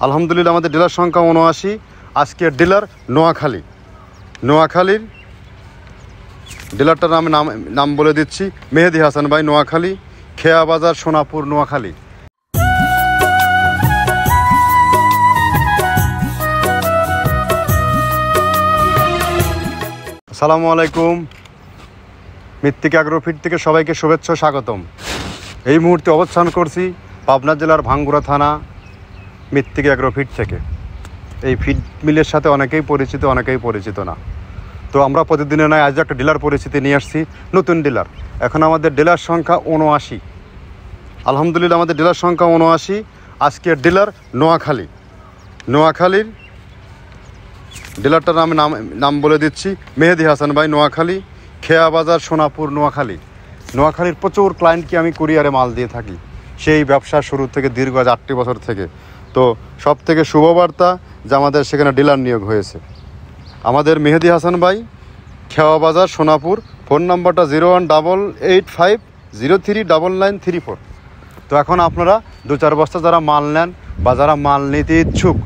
আলহামদুলিল্লাহ আমাদের ডিলার সংখ্যা ৭৯। আজকের ডিলার নোয়াখালীর ডিলারটার নাম বলে দিচ্ছি, মেহেদি হাসান ভাই, নোয়াখালী, খেয়া বাজার, সোনাপুর, নোয়াখালী। আসসালামু আলাইকুম। মৃত্তিকা অ্যাগ্রোফিট থেকে সবাইকে শুভেচ্ছা, স্বাগতম। এই মুহূর্তে অবস্থান করছি পাবনা জেলার ভাঙ্গুড়া থানা মৃত্তিকা অ্যাগ্রোফিট থেকে। এই ফিড মিলের সাথে অনেকেই পরিচিত না। তো আমরা প্রতিদিনের নয় আজ একটা ডিলার পরিচিতি নিয়ে আসছি, নতুন ডিলার। এখন আমাদের ডিলার সংখ্যা ৭৯। আলহামদুলিল্লাহ আমাদের ডিলার সংখ্যা ৭৯। আজকের ডিলার নোয়াখালীর ডিলারটার নাম বলে দিচ্ছি, মেহেদি হাসান ভাই, নোয়াখালী, খেয়া বাজার, সোনাপুর, নোয়াখালীর প্রচুর ক্লায়েন্টকে আমি কুরিয়ারে মাল দিয়ে থাকি সেই ব্যবসা শুরু থেকে দীর্ঘ 8টি বছর থেকে। তো সব থেকে শুভবার্তা যে আমাদের সেখানে ডিলার নিয়োগ হয়েছে। আমাদের মেহেদি হাসান ভাই, খেয়া বাজার, সোনাপুর। ফোন নাম্বারটা 0188039934। তো এখন আপনারা 2-4 বস্তা যারা মাল নেন বা যারা মাল নিতে ইচ্ছুক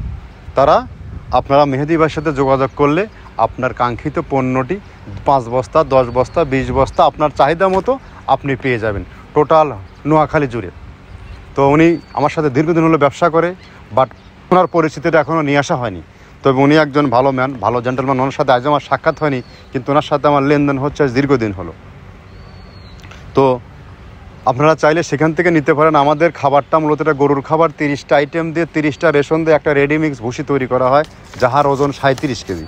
আপনারা মেহেদি ভাইয়ের সাথে যোগাযোগ করলে আপনার কাঙ্ক্ষিত পণ্যটি 5 বস্তা, 10 বস্তা, 20 বস্তা আপনার চাহিদা মতো আপনি পেয়ে যাবেন টোটাল নোয়াখালী জুড়ে। তো উনি আমার সাথে দীর্ঘদিন হলো ব্যবসা করে, বাট ওনার পরিস্থিতিটা এখনও নিয়ে আসা হয়নি। তবে উনি একজন ভালো ম্যান, ভালো জেন্টলম্যান। ওনার সাথে আজ আমার সাক্ষাৎ হয়নি, কিন্তু ওনার সাথে আমার লেনদেন হচ্ছে দীর্ঘদিন হলো। তো আপনারা চাইলে সেখান থেকে নিতে পারেন। আমাদের খাবারটা মূলত এটা গরুর খাবার, 30টা আইটেম দিয়ে 30টা রেশন দিয়ে একটা রেডিমিক্স ভুসি তৈরি করা হয়, যাহার ওজন 37 কেজি।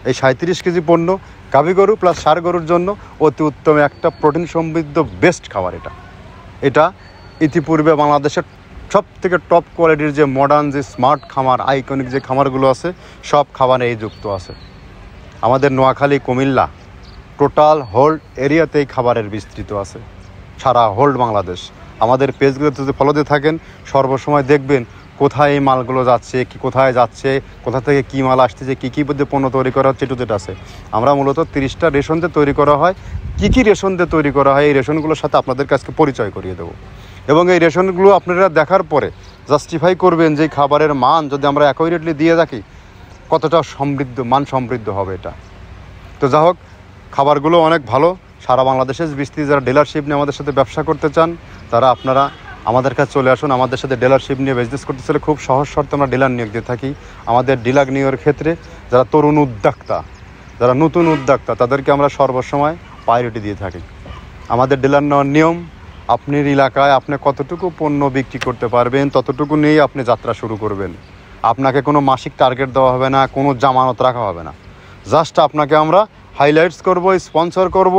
এই 37 কেজি পণ্য গাভী গরু প্লাস ষাঁড় গরুর জন্য অতি উত্তম একটা প্রোটিন সমৃদ্ধ বেস্ট খাবার। এটা ইতিপূর্বে বাংলাদেশের সব থেকে টপ কোয়ালিটির যে মডার্ন যে স্মার্ট খামার, আইকনিক যে খামারগুলো আছে, সব খাবারে এই যুক্ত আছে। আমাদের নোয়াখালী, কুমিল্লা টোটাল হোল্ড এরিয়াতে এই খাবারের বিস্তৃত আছে, সারা হোল্ড বাংলাদেশ। আমাদের পেজগুলোতে যদি ফলো দিয়ে থাকেন সর্বসময় দেখবেন কোথায় এই মালগুলো যাচ্ছে, কোথায় যাচ্ছে, কোথা থেকে কী মাল আসতেছে, কী পণ্য তৈরি করা হচ্ছে, টুজেট আছে। আমরা মূলত 30টা রেশন দিয়ে তৈরি করা হয়। কী রেশন দিয়ে তৈরি করা হয় এই রেশনগুলোর সাথে আপনাদের কাছে পরিচয় করিয়ে দেবো। এবং এই রেশনগুলো আপনারা দেখার পরে জাস্টিফাই করবেন যে খাবারের মান যদি আমরা অ্যাকুরেটলি দিয়ে থাকি কতটা মান সমৃদ্ধ হবে এটা। তো যা হোক, খাবারগুলো অনেক ভালো। সারা বাংলাদেশের বিস্তৃত যারা ডিলারশিপ নিয়ে আমাদের সাথে ব্যবসা করতে চান আপনারা আমাদের কাছে চলে আসুন। আমাদের সাথে ডিলারশিপ নিয়ে বিজনেস করতে চাইলে খুব সহজ শর্তে আমরা ডিলার নিয়োগ দিয়ে থাকি। আমাদের ডিলার নিয়োগের ক্ষেত্রে যারা তরুণ উদ্যোক্তা, যারা নতুন উদ্যোক্তা, তাদেরকে আমরা সর্বসময় প্রায়োরিটি দিয়ে থাকি। আমাদের ডিলার নেওয়ার নিয়ম, আপনার এলাকায় আপনি কতটুকু পণ্য বিক্রি করতে পারবেন ততটুকু নিয়েই আপনি যাত্রা শুরু করবেন। আপনাকে কোনো মাসিক টার্গেট দেওয়া হবে না, কোনো জামানত রাখা হবে না। জাস্ট আপনাকে আমরা হাইলাইটস করব, স্পন্সর করব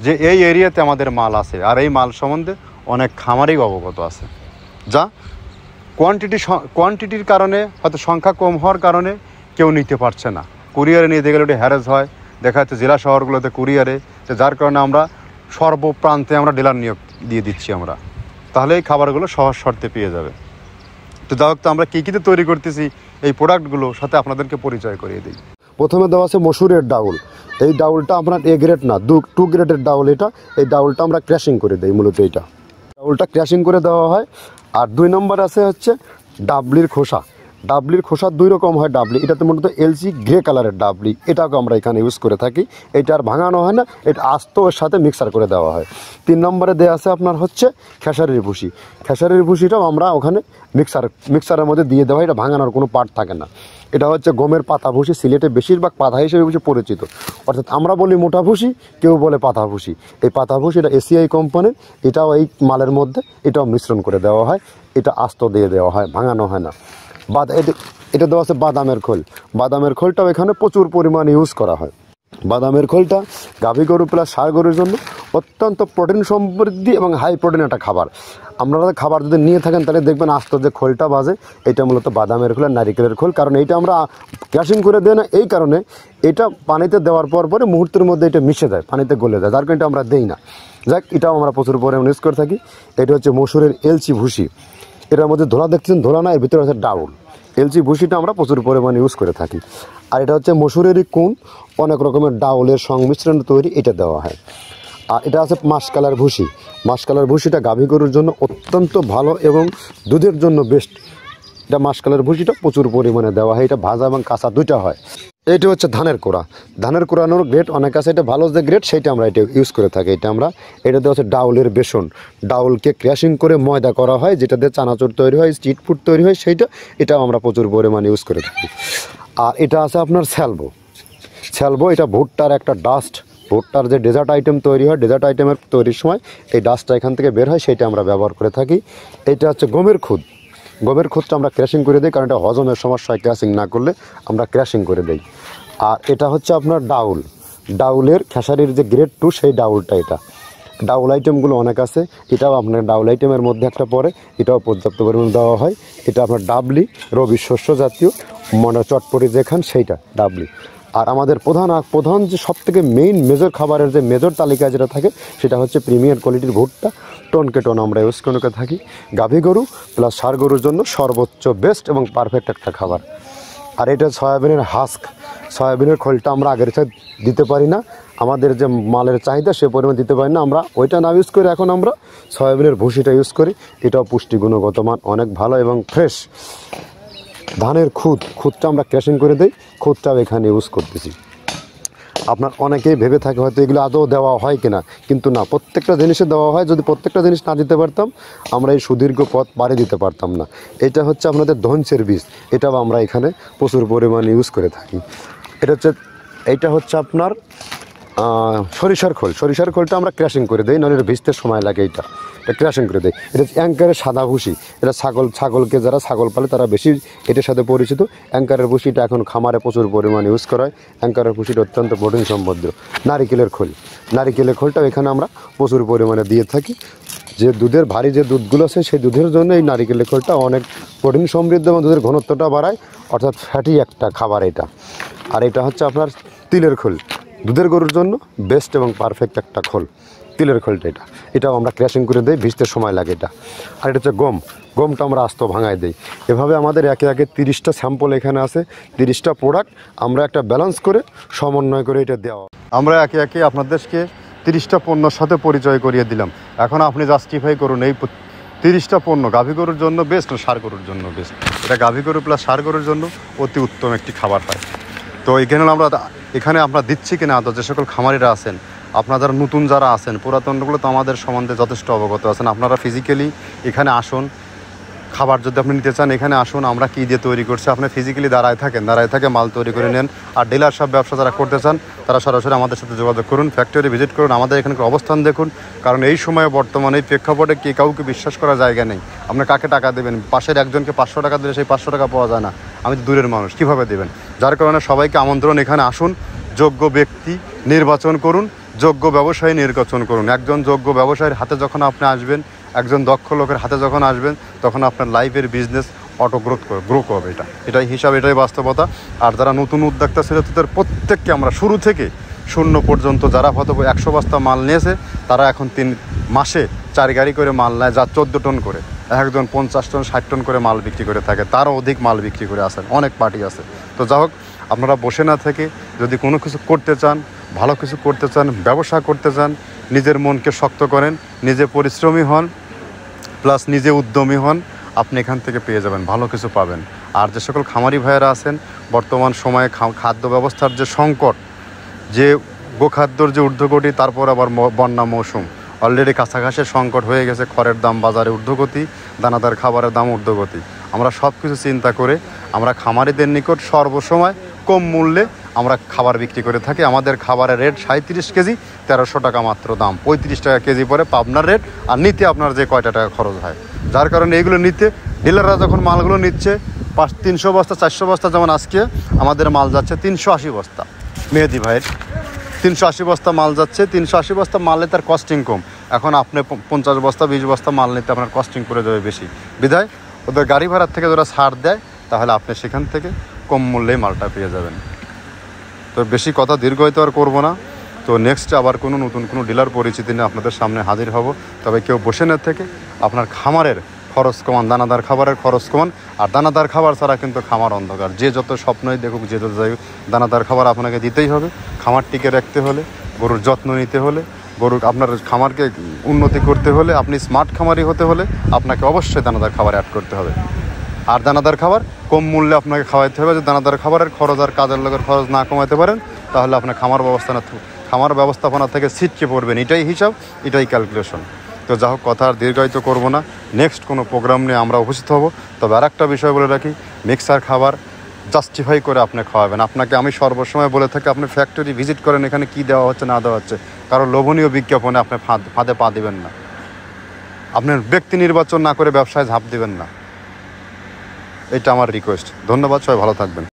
যে এই এরিয়াতে আমাদের মাল আছে, আর এই মাল সম্বন্ধে অনেক খামারই অবগত আছে। যা কোয়ান্টিটির কারণে, হয়তো সংখ্যা কম হওয়ার কারণে কেউ নিতে পারছে না। কুরিয়ারে নিতে গেলে ওটি হ্যারেজ হয়, দেখা যাচ্ছে জেলা শহরগুলোতে কুরিয়ারে, যার কারণে আমরা সর্বপ্রান্তে আমরা ডিলার নিয়োগ দিয়ে দিচ্ছি আমরা। তাহলে এই খাবারগুলো সহজ শর্তে পেয়ে যাবে। তো যাই হোক, তো আমরা কীতে তৈরি করতেছি এই প্রোডাক্টগুলো সাথে আপনাদেরকে পরিচয় করিয়ে দিই। প্রথমে দেওয়া আছে মসুরের ডাউল। এই ডাউলটা আপনার এ গ্রেড না, 2 গ্রেডের ডাউল এটা। এই ডাউলটা আমরা ক্র্যাশিং করে দিই, মূলত এইটা ডাউলটা ক্র্যাশিং করে দেওয়া হয়। আর 2 নম্বর আছে হচ্ছে ডাবলির খোসা। ডাবলির খোসা 2 রকম হয় ডাবলি, এটাতে মূলত এলসি গ্রে কালারের ডাবলি, এটাকে আমরা এখানে ইউজ করে থাকি। এটা আর ভাঙানো হয় না, এটা আস্ত ওর সাথে মিক্সার করে দেওয়া হয়। 3 নম্বরে দেওয়া আছে আপনার হচ্ছে খেসারির ভুসি। খেসারির ভুসিটাও আমরা ওখানে মিক্সারের মধ্যে দিয়ে দেওয়া হয়, এটা ভাঙানোর কোনো পার্ট থাকে না। এটা হচ্ছে গমের পাতা ভুসি, সিলেটে বেশিরভাগ পাতা হিসেবে পরিচিত। অর্থাৎ আমরা বলি মোটা ভুসি, কেউ বলে পাতা ভুসি। এই পাতা ভুসি এটা এসিআই কোম্পানির, এটাও এই মালের মধ্যে এটাও মিশ্রণ করে দেওয়া হয়, এটা আস্ত দিয়ে দেওয়া হয়, ভাঙানো হয় না। এটা দেওয়া আছে বাদামের খোল। বাদামের খোলটাও এখানে প্রচুর পরিমাণে ইউজ করা হয়। বাদামের খোলটা গাভী গরু প্লাস ষাঁড় গরুর জন্য অত্যন্ত প্রোটিন সমৃদ্ধি এবং হাই প্রোটিন একটা খাবার। আপনারা খাবার যদি নিয়ে থাকেন তাহলে দেখবেন আস্ত যে খোলটা বাজে, এটা মূলত বাদামের খোল আর নারিকেলের খোল। কারণ এইটা আমরা ক্র্যাশিং করে দেয় না, এই কারণে এটা পানিতে দেওয়ার পরে মুহূর্তের মধ্যে এটা মিশে যায়, পানিতে গলে যায়, যার কারণে এটা আমরা দেই না। যাক, এটাও আমরা প্রচুর পরিমাণে ইউজ করে থাকি। এটা হচ্ছে মসুরের এলচি ভুসি। এটার মধ্যে ধোলা দেখছেন, ধোলা না, এর ভিতরে হচ্ছে ডাউল। এলচি ভুসিটা আমরা প্রচুর পরিমাণে ইউজ করে থাকি। আর এটা হচ্ছে মসুরেরই কুন, অনেক রকমের ডাউলের সংমিশ্রণ তৈরি, এটা দেওয়া হয়। আর এটা আছে মাসকালার ভুসি। মাসকালার ভুসিটা গাভী গরুর জন্য অত্যন্ত ভালো এবং দুধের জন্য বেস্ট। এটা মাসকালের ভুসিটা প্রচুর পরিমাণে দেওয়া হয়, এটা ভাজা এবং কাঁচা দুইটা হয়। এইটা হচ্ছে ধানের কোড়া। ধানের কোড়ানোর গ্রেড অনেক আছে, এটা ভালো যে গ্রেড সেইটা আমরা এটা ইউজ করে থাকি। এটাতে হচ্ছে ডাউলের বেসন, ডাউলকে ক্র্যাশিং করে ময়দা করা হয়, যেটা দিয়ে চানাচুর তৈরি হয়, স্ট্রিট ফুড তৈরি হয়, এটাও আমরা প্রচুর পরিমাণে ইউজ করে থাকি। আর এটা আছে আপনার স্যালবো, এটা ভুট্টার একটা ডাস্ট, ভুট্টার যে ডেজার্ট আইটেম তৈরি হয়, ডেজার্ট আইটেমের তৈরির সময় এই ডাস্টটা এখান থেকে বের হয়, সেইটা আমরা ব্যবহার করে থাকি। এটা হচ্ছে গমের খুদটা আমরা ক্র্যাশিং করে দিই, কারণ এটা হজমের সমস্যায় ক্র্যাশিং না করলে আমরা ক্র্যাশিং করে দিই। আর এটা হচ্ছে আপনার ডাউলের খেসারির যে গ্রেড 2 সেই ডাউলটা। এটা ডাউল আইটেমগুলো অনেক আছে, এটাও আপনার ডাউল আইটেমের মধ্যে একটা পড়ে, এটাও পর্যাপ্ত পরিমাণ দেওয়া হয়। এটা আপনার ডাবলি, রবি শস্য জাতীয় চটপটি যেখান সেইটা ডাবলি। আর আমাদের প্রধান যে সবথেকে মেজর খাবারের যে মেজর তালিকায় যেটা থাকে সেটা হচ্ছে প্রিমিয়ার কোয়ালিটির ভুট্টা, টনকে টন আমরা ইউজ করে থাকি। গাভী গরু প্লাস ষাঁড় গরুর জন্য সর্বোচ্চ বেস্ট এবং পারফেক্ট একটা খাবার। আর এটা সয়াবিনের খোলটা আমরা আগের সাথে দিতে পারি না, আমাদের যে মালের চাহিদা সে পরিমাণ দিতে পারি না, আমরা ওইটা না ইউজ করে এখন আমরা সয়াবিনের ভুসিটা ইউজ করি। এটাও পুষ্টি গুণগত মান অনেক ভালো এবং ফ্রেশ। ধানের খুদটা আমরা ক্র্যাশিং করে দিই, খুদটাও এখানে ইউজ করতেছি। আপনার অনেকেই ভেবে থাকে হয়তো এগুলো আদৌ দেওয়া হয় কিনা, কিন্তু না, প্রত্যেকটা জিনিসে দেওয়া হয়। যদি প্রত্যেকটা জিনিস না দিতে পারতাম আমরা এই সুদীর্ঘ পথ পাড়ি দিতে পারতাম না। এটা হচ্ছে আপনাদের ধনচের বীজ, এটাও আমরা এখানে প্রচুর পরিমাণে ইউজ করে থাকি। এইটা হচ্ছে আপনার সরিষার খোলটা আমরা ক্র্যাশিং করে দিই, নাহলে এটা ভিজতে সময় লাগে। এটা ক্র্যাশিং করে দেয়। এটা অ্যাঙ্কারের সাদা ভুসি, এটা ছাগলকে যারা ছাগল পালে তারা বেশি এটার সাথে পরিচিত। অ্যাঙ্কারের ভুসিটা এখন খামারে প্রচুর পরিমাণে ইউজ করা হয়। অ্যাঙ্কারের ভুসিটা অত্যন্ত প্রোটিন সমৃদ্ধ। নারিকেলের খোলটাও এখানে আমরা প্রচুর পরিমাণে দিয়ে থাকি। যে দুধের ভারী যে দুধগুলো আছে সেই দুধের জন্য এই নারিকেলের খোলটা অনেক প্রোটিন সমৃদ্ধ এবং দুধের ঘনত্বটা বাড়ায়, অর্থাৎ ফ্যাটি একটা খাবার এটা। আর এটা হচ্ছে আপনার তিলের খোল, দুধের গরুর জন্য বেস্ট এবং পারফেক্ট একটা খোল, তিলের খোলটা। এটাও আমরা ক্র্যাশিং করে দিই, ভিজতে সময় লাগে এটা। আর এটা হচ্ছে গমটা আমরা আস্ত ভাঙায় দিই। এভাবে আমাদের একে 30টা স্যাম্পল এখানে আছে, 30টা প্রোডাক্ট আমরা একটা ব্যালেন্স করে সমন্বয় করে এটা দেওয়া। আমরা একে আপনাদেরকে 30টা পণ্যর সাথে পরিচয় করিয়ে দিলাম। এখন আপনি জাস্টিফাই করুন এই 30টা পণ্য গাভী গরুর জন্য বেস্ট না ষাঁড় গরুর জন্য বেস্ট। এটা গাভী গরু প্লাস ষাঁড় গরুর জন্য অতি উত্তম একটি খাবার হয়। তো এখানে আমরা দিচ্ছি কিনা, তো যে সকল খামারিরা আছেন, আপনারা যারা নতুন যারা আছেন, পুরাতনগুলো তো আমাদের সম্বন্ধে যথেষ্ট অবগত আছেন। আপনারা ফিজিক্যালি এখানে আসুন, খাবার যদি আপনি নিতে চান এখানে আসুন, আমরা কী দিয়ে তৈরি করছি আপনি ফিজিক্যালি দাঁড়ায় থাকে মাল তৈরি করে নেন। আর ডিলারশিপ ব্যবসা যারা করতে চান তারা সরাসরি আমাদের সাথে যোগাযোগ করুন, ফ্যাক্টরি ভিজিট করুন, আমাদের এখানকার অবস্থান দেখুন। কারণ এই সময়ে বর্তমানে এই প্রেক্ষাপটে কাউকে বিশ্বাস করার জায়গা নেই। আপনি কাকে টাকা দেবেন? পাশের একজনকে 500 টাকা দিলে সেই 500 টাকা পাওয়া যায় না, আমি তো দূরের মানুষ, কীভাবে দেবেন? যার কারণে সবাইকে আমন্ত্রণ, এখানে আসুন, যোগ্য ব্যক্তি নির্বাচন করুন, যোগ্য ব্যবসায়ী নির্বাচন করুন। একজন যোগ্য ব্যবসায়ীর হাতে যখন আপনি আসবেন, একজন দক্ষ লোকের হাতে যখন আসবেন, তখন আপনার লাইফের বিজনেস অটো গ্রো করবে। এটাই হিসাব, এটাই বাস্তবতা। আর যারা নতুন উদ্যোক্তা ছিল তাদের প্রত্যেককে আমরা শুরু থেকে শূন্য পর্যন্ত, যারা হয়তো 100 বস্তা মাল নিয়েছে তারা এখন 3 মাসে 4 গাড়ি করে মাল নেয়, যা 14 টন করে, একজন 50 টন 60 টন করে মাল বিক্রি করে থাকে, তারও অধিক মাল বিক্রি করে আসেন, অনেক পার্টি আছে। তো যা হোক, আপনারা বসে না থেকে যদি কোনো কিছু করতে চান, ভালো কিছু করতে চান, ব্যবসা করতে চান, নিজের মনকে শক্ত করেন, নিজে পরিশ্রমী হন, প্লাস নিজে উদ্যমী হন, আপনি এখান থেকে পেয়ে যাবেন, ভালো কিছু পাবেন। আর যে সকল খামারি ভাইয়েরা আছেন, বর্তমান সময়ে খাদ্য ব্যবস্থার যে সংকট, যে গোখাদ্যর যে ঊর্ধ্বগতি, তারপর আবার বন্যা মৌসুম, অলরেডি কাছাকাছি সংকট হয়ে গেছে, খড়ের দাম বাজারে ঊর্ধ্বগতি, দানাদার খাবারের দাম ঊর্ধ্বগতি। আমরা সব কিছু চিন্তা করে আমরা খামারিদের নিকট সর্বসময় কম মূল্যে আমরা খাবার বিক্রি করে থাকি। আমাদের খাবারের রেট 37 কেজি 1300 টাকা মাত্র দাম, 35 টাকা কেজি পরে পাবনার রেট, আর নিতে আপনার যে কয়টা টাকা খরচ হয়। যার কারণে এইগুলো নিতে ডিলাররা যখন মালগুলো নিচ্ছে 300 বস্তা 400 বস্তা, যেমন আজকে আমাদের মাল যাচ্ছে 380 বস্তা, মেহেদি ভাইয়ের 380 বস্তা মাল যাচ্ছে। 380 বস্তা মালে তার কস্টিং কম। এখন আপনি 50 বস্তা 20 বস্তা মাল নিতে আপনার কস্টিং করে যাবে বেশি, বিধায় ওদের গাড়ি ভাড়ার থেকে যারা ছাড় দেয়, তাহলে আপনি সেখান থেকে কম মূল্যেই মালটা পেয়ে যাবেন। তো বেশি কথা দীর্ঘায়িত আর করবো না। তো নেক্সট আবার নতুন কোনো ডিলার পরিচিতি নিয়ে আপনাদের সামনে হাজির হব। তবে কেউ বসে না থেকে আপনার খামারের খরচ কমান, দানাদার খাবারের খরচ কমান। আর দানাদার খাবার ছাড়া কিন্তু খামার অন্ধকার। যে যত স্বপ্নই দেখুক, যে যত যাই, দানাদার খাবার আপনাকে দিতেই হবে। খামার টিকে রাখতে হলে, গরুর যত্ন নিতে হলে, আপনার খামারকে উন্নতি করতে হলে, আপনি স্মার্ট খামারি হতে হলে আপনাকে অবশ্যই দানাদার খাবার অ্যাড করতে হবে। আর দানাদার খাবার কম মূল্যে আপনাকে খাওয়াইতে হবে। যদি দানাদার খাবারের খরচ আর কাজের লোকের খরচ না কমাতে পারেন, তাহলে আপনার খামার ব্যবস্থাপনা থেকে ছিটকে পড়বেন। এটাই হিসাব, এটাই ক্যালকুলেশন। তো যা হোক, কথা আর দীর্ঘায়িত করবো না। নেক্সট কোনো প্রোগ্রাম নিয়ে আমরা উপস্থিত হব। তবে আর একটা বিষয় বলে রাখি, মিক্সার খাবার জাস্টিফাই করে আপনি খাওয়াবেন। আপনাকে আমি সর্বসময় বলে থাকি, আপনি ফ্যাক্টরি ভিজিট করেন, এখানে কী দেওয়া হচ্ছে না দেওয়া হচ্ছে। কারণ লোভনীয় বিজ্ঞাপনে আপনি ফাঁদে পা দিবেন না। আপনার ব্যক্তি নির্বাচন না করে ব্যবসায় ঝাঁপ দিবেন না। এটা আমার রিকোয়েস্ট। ধন্যবাদ, সবাই ভালো থাকবেন।